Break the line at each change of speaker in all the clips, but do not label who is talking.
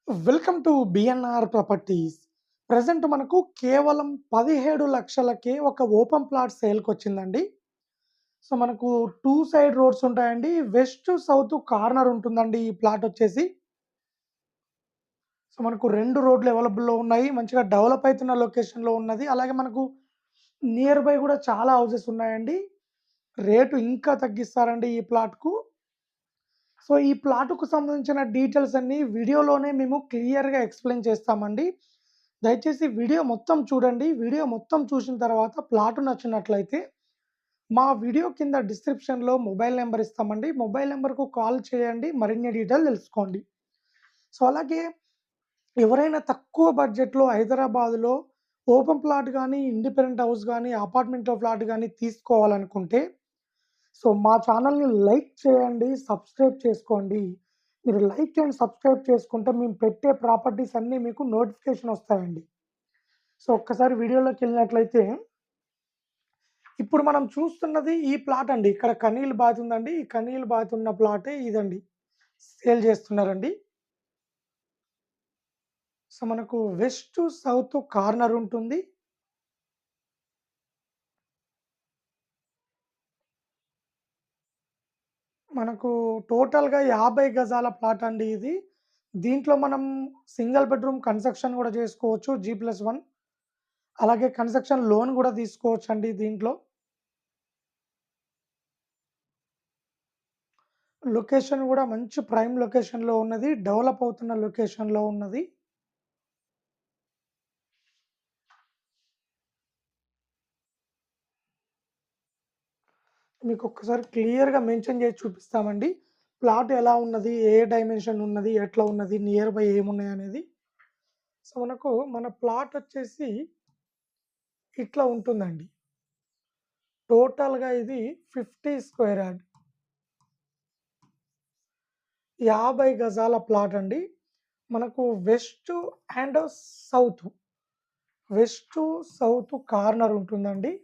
Welcome to BNR properties. Present మనకు కేవలం 17 లక్షలకే ఒక ఓపెన్ ప్లాట్ సేల్‌కొచ్చిందండి. సో, మనకు 2 సైడ్ రోడ్స్ ఉంటాయండి. వెస్ట్, సౌత్ కార్నర్ ఉంటుందండి ఈ ప్లాట్ వచ్చేసి. సో, మనకు 2 రోడ్లు అవైలబుల్‌లో ఉన్నాయి. మంచిగా డెవలప్ అయితున్న లొకేషన్‌లో ఉన్నది. అలాగే మనకు నియర్ బై గూడా చాలా హౌసెస్ ఉన్నాయండి. రేటు ఇంకా తగ్గిస్తారండి ఈ ప్లాట్‌కు. సో, ఈ ప్లాటుకు సంబంధించిన డీటెయిల్స్ అన్నీ వీడియోలోనే మేము క్లియర్‌గా ఎక్స్‌ప్లెయిన్ చేస్తామండి. దయచేసి వీడియో మొత్తం చూడండి. వీడియో మొత్తం చూసిన తర్వాత ప్లాటు నచ్చినట్లయితే, మా వీడియో కింద డిస్క్రిప్షన్‌లో మొబైల్ నంబర్ ఇస్తామండి. మొబైల్ నంబర్‌కు కాల్ చేయండి. మరిన్ని డీటెయిల్ తెలుసుకోండి. సో, అలాగే ఎవరైనా తక్కువ బడ్జెట్‌లో హైదరాబాద్‌లో ఓపెన్ ప్లాట్ గానీ, ఇండిపెండెంట్ హౌస్ గానీ, అపార్ట్మెంట్‌లో ఫ్లాట్ గానీ తీసుకోవాలనుకుంటే సో, మా ఛానల్‌ని లైక్ చేయండి, సబ్స్క్రైబ్ చేసుకోండి. మీరు లైక్ అండ్ సబ్స్క్రైబ్ చేసుకుంటే మేము పెట్టే ప్రాపర్టీస్ అన్నీ మీకు నోటిఫికేషన్ వస్తాయండి. సో, ఒక్కసారి వీడియోలోకెళ్ళినట్లయితే, ఇప్పుడు మనం చూస్తున్నది ఈ ప్లాట్ అండి. ఇక్కడ కనీల్ బాత్ ఉందండి. ఈ కనీల్ బాత్ ఉన్న ప్లాటే ఇదండి. సేల్ చేస్తున్నారండి. సో, మనకు వెస్ట్, సౌత్ కార్నర్ ఉంటుంది. మనకు టోటల్‌గా 50 గజాల ప్లాట్ అండి ఇది. దీంట్లో మనం సింగిల్ బెడ్‌రూమ్ కన్‌స్ట్రక్షన్ గూడా చేసుకోవచ్చు. G+1 అలాగే కన్‌స్ట్రక్షన్ లోన్ గూడా తీసుకోవచ్చండి దీంట్లో. లొకేషన్ గూడా మంచి ప్రైమ్ లొకేషన్‌లో ఉన్నది. డెవలప్ అవుతున్న లొకేషన్‌లో ఉన్నది. మీకొక్కసారి క్లియర్‌గా మెన్షన్ చేసి చూపిస్తామండి. ప్లాట్ ఎలా ఉన్నది? ఏ డైమెన్షన్ ఉన్నది? ఎట్లా ఉన్నది? నియర్ బై ఏమున్నాయనేది. సో, మన ప్లాట్ వచ్చేసి ఇట్లా ఉంటుందండి. టోటల్‌గా ఇది 50 స్క్వేర్ యార్డ్. 50 గజాల ప్లాట్ అండి. మనకు west and south. West, south corner ఉంటుందండి.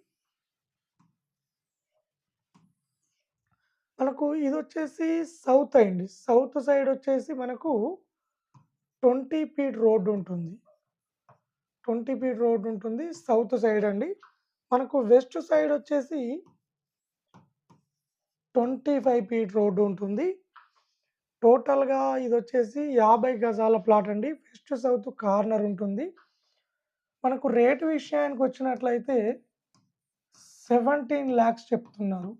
మనకు ఇదొచ్చేసి సౌత్ అండి. సౌత్ సైడ్ వచ్చేసి మనకు 20 ఫీట్ రోడ్ ఉంటుంది. 20 ఫీట్ రోడ్ ఉంటుంది. సౌత్ సైడ్ అండి. మనకు వెస్ట్ సైడ్ వచ్చేసి 25 ఫీట్ రోడ్ ఉంటుంది. టోటల్‌గా ఇదొచ్చేసి 50 గజాల ప్లాట్ అండి. వెస్ట్, సౌత్ కార్నర్ ఉంటుంది. మనకు రేట్ విషయానికొచ్చినట్లయితే 17,00,000 చెప్తున్నారు.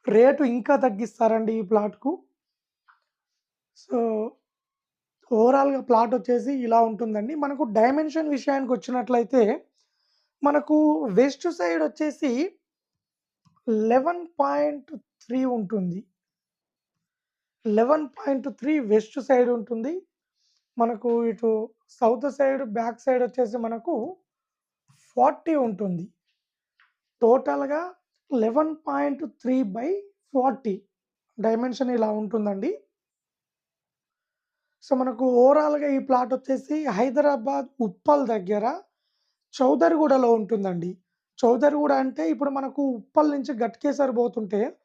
రేటు ఇంకా తగ్గిస్తారండి ఈ ప్లాట్‌కు. సో, ఓవరాల్‌గా ప్లాట్ వచ్చేసి ఇలా ఉంటుందండి. మనకు డైమెన్షన్ విషయానికొచ్చినట్లయితే, మనకు వెస్ట్ సైడ్ వచ్చేసి 11.3 ఉంటుంది. 11.3 వెస్ట్ సైడ్ ఉంటుంది. మనకు ఇటు సౌత్ సైడ్, బ్యాక్ సైడ్ వచ్చేసి మనకు 40 ఉంటుంది. టోటల్‌గా 11.3/40 డైమెన్షన్ ఇలా ఉంటుందండి. సో, మనకు ఓవరాల్‌గా ఈ ప్లాట్ వచ్చేసి హైదరాబాద్ ఉప్పల్ దగ్గర చౌదరిగూడలో ఉంటుందండి. చౌదరిగూడ అంటే ఇప్పుడు మనకు ఉప్పల్ నుంచి గట్కేసర్ పోతుంటే,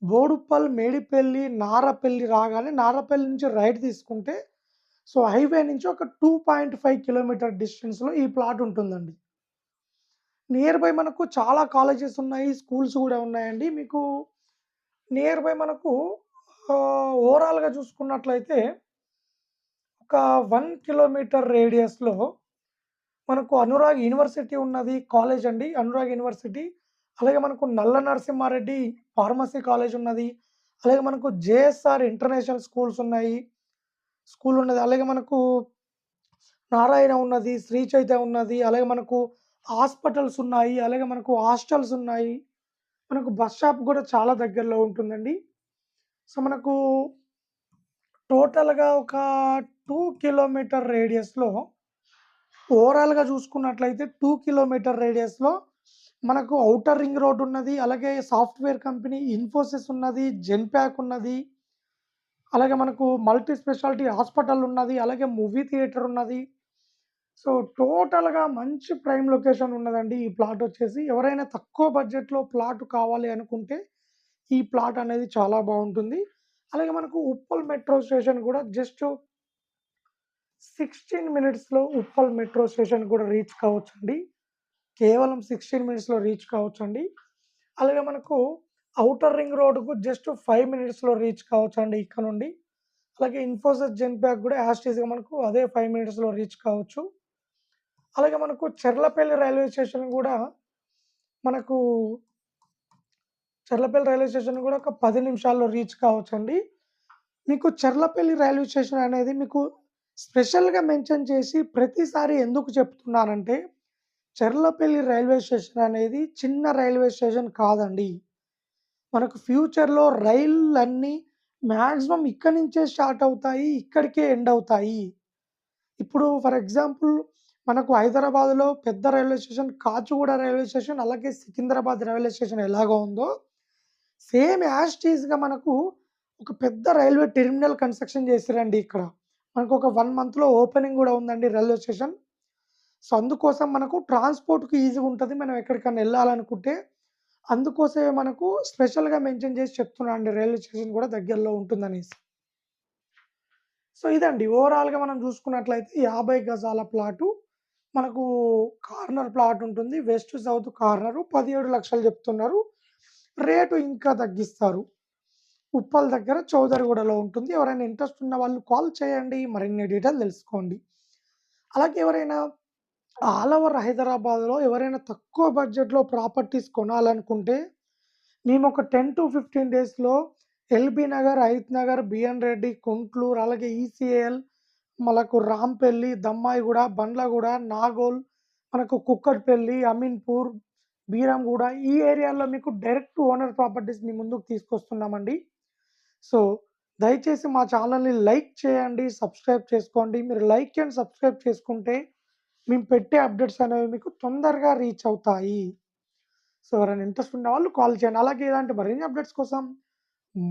బోడుప్పల్, మేడిపల్లి, నారపల్లి రాగానే నారపల్లి నుంచి రైట్ తీసుకుంటే, సో, హైవే నుంచి ఒక 2.5 కిలోమీటర్ డిస్టెన్స్‌లో ఈ ప్లాట్ ఉంటుందండి. నియర్ బై మనకు చాలా కాలేజెస్ ఉన్నాయి. స్కూల్స్ గూడా ఉన్నాయండి. మీకు నియర్ బై మనకు ఓవరాల్‌గా చూసుకున్నట్లయితే ఒక 1 కిలోమీటర్ రేడియస్‌లో మనకు అనురాగ్ యూనివర్సిటీ ఉన్నది. కాలేజ్ అండి. అనురాగ్ యూనివర్సిటీ. అలాగే మనకు నల్ల నరసింహారెడ్డి ఫార్మసీ కాలేజ్ ఉన్నది. అలాగే మనకు జేఎస్ఆర్ ఇంటర్నేషనల్ స్కూల్స్ ఉన్నాయి. స్కూల్ ఉన్నది. అలాగే మనకు నారాయణ ఉన్నది. శ్రీ చైతన్య ఉన్నది. అలాగే మనకు హాస్పిటల్స్ ఉన్నాయి. అలాగే మనకు హాస్టల్స్ ఉన్నాయి. మనకు బస్ స్టాప్ గూడా చాలా దగ్గరలో ఉంటుందండి. సో, మనకు టోటల్‌గా ఒక 2 కిలోమీటర్ రేడియస్‌లో ఓవరాల్‌గా చూసుకున్నట్లయితే 2 కిలోమీటర్ రేడియస్‌లో మనకు ఔటర్ రింగ్ రోడ్ ఉన్నది. అలాగే సాఫ్ట్‌వేర్ కంపెనీ ఇన్ఫోసిస్ ఉన్నది. జెన్‌పాక్ ఉన్నది. అలాగే మనకు మల్టీ స్పెషాలిటీ హాస్పిటల్ ఉన్నది. అలాగే మూవీ థియేటర్ ఉన్నది. సో, టోటల్‌గా మంచి ప్రైమ్ లొకేషన్ ఉన్నదండి ఈ ప్లాట్ వచ్చేసి. ఎవరైనా తక్కువ బడ్జెట్‌లో ప్లాట్ కావాలి అనుకుంటే ఈ ప్లాట్ అనేది చాలా బావుంటుంది. అలాగే మనకు ఉప్పల్ మెట్రో స్టేషన్ కూడా జస్ట్ 16 మినిట్స్‌లో ఉప్పల్ మెట్రో స్టేషన్ కూడా రీచ్ కావచ్చండి. కేవలం 16 మినిట్స్‌లో రీచ్ కావచ్చండి. అలాగే మనకు ఔటర్ రింగ్ రోడ్‌కు జస్ట్ 5 మినిట్స్‌లో రీచ్ కావచ్చండి ఇక్కడ నుండి. అలాగే ఇన్ఫోసిస్ జెన్‌పాక్ కూడా యాజ్ టీజ్‌గా మనకు అదే 5 మినిట్స్‌లో రీచ్ కావచ్చు. అలాగే మనకు చెర్లపల్లి రైల్వే స్టేషన్ గూడా మనకు చెర్లపల్లి రైల్వే స్టేషన్ గూడా ఒక 10 నిమిషాల్లో రీచ్ కావచ్చండి. మీకు చెర్లపల్లి రైల్వే స్టేషన్ అనేది మీకు స్పెషల్‌గా మెన్షన్ చేసి ప్రతిసారి ఎందుకు చెప్తున్నానంటే, చెర్లపల్లి రైల్వే స్టేషన్ అనేది చిన్న రైల్వే స్టేషన్ కాదండి. మనకు ఫ్యూచర్‌లో రైళ్ళన్నీ మాక్సిమం ఇక్కడి నుంచే స్టార్ట్ అవుతాయి. ఇక్కడికే ఎండ్ అవుతాయి. ఇప్పుడు ఫర్ ఎగ్జాంపుల్ మనకు హైదరాబాద్‌లో పెద్ద railway station Kacheguda railway station, అలాగే సికింద్రాబాద్ రైల్వే స్టేషన్ ఎలాగో ఉందో, సేమ్ యాజ్ టీజ్‌గా మనకు ఒక పెద్ద రైల్వే టెర్మినల్ కన్‌స్ట్రక్షన్ చేసిర్రండి ఇక్కడ. మనకు ఒక 1 మంత్‌లో ఓపెనింగ్ గూడా ఉందండి రైల్వే స్టేషన్. సో, అందుకోసం మనకు ట్రాన్స్‌పోర్ట్‌కి ఈజీగా ఉంటది. మనం ఎక్కడికన్నా ఎళ్ళాలనుకుంటే, అందుకోసమే మనకు స్పెషల్‌గా మెన్షన్ చేసి చెప్తున్నా అండి రైల్వే స్టేషన్ కూడా దగ్గరలో ఉంటుందనేసి. సో, ఇదండి ఓవరాల్‌గా మనం చూసుకున్నట్లయితే 50 గజాల ప్లాటు మనకు కార్నర్ ప్లాట్ ఉంటుంది. వెస్ట్, సౌత్ కార్నరు 17,00,000 చెప్తున్నారు. రేటు ఇంకా తగ్గిస్తారు. ఉప్పల్ దగ్గర చౌదరిగూడలో ఉంటుంది. ఎవరైనా ఇంట్రెస్ట్ ఉన్న వాళ్ళు కాల్ చేయండి. మరిన్ని డీటెయిల్ తెలుసుకోండి. అలాగే ఎవరైనా ఆల్ ఓవర్ హైదరాబాద్‌లో ఎవరైనా తక్కువ బడ్జెట్‌లో ప్రాపర్టీస్ కొనాలనుకుంటే, మేమొక 10-15 డేస్‌లో ఎల్బీ నగర్, హయత్ నగర్, బిఎన్ రెడ్డి, కుంట్లూరు, అలాగే ఈసీఎల్, మనకు రాంపల్లి, దమ్మాయిగూడ, బండ్లగూడ, నాగోల్, మనకు కుక్కట్పల్లి, అమీన్‌పూర్, బీరంగూడ ఈ ఏరియాలో మీకు డైరెక్ట్ ఓనర్ ప్రాపర్టీస్ మీ ముందుకు తీసుకొస్తున్నామండి. సో, దయచేసి మా ఛానల్‌ని లైక్ చేయండి, సబ్స్క్రైబ్ చేసుకోండి. మీరు లైక్ అండ్ సబ్స్క్రైబ్ చేసుకుంటే, మేము పెట్టే అప్డేట్స్ అనేవి మీకు తొందరగా రీచ్ అవుతాయి. సో, ఎవరైనా ఇంట్రెస్ట్ ఉన్నవాళ్ళు కాల్ చేయండి. అలాగే ఇలాంటి మరిన్ని అప్డేట్స్ కోసం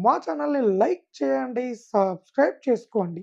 మా ఛానల్‌ని లైక్ చేయండి, సబ్స్క్రైబ్ చేసుకోండి.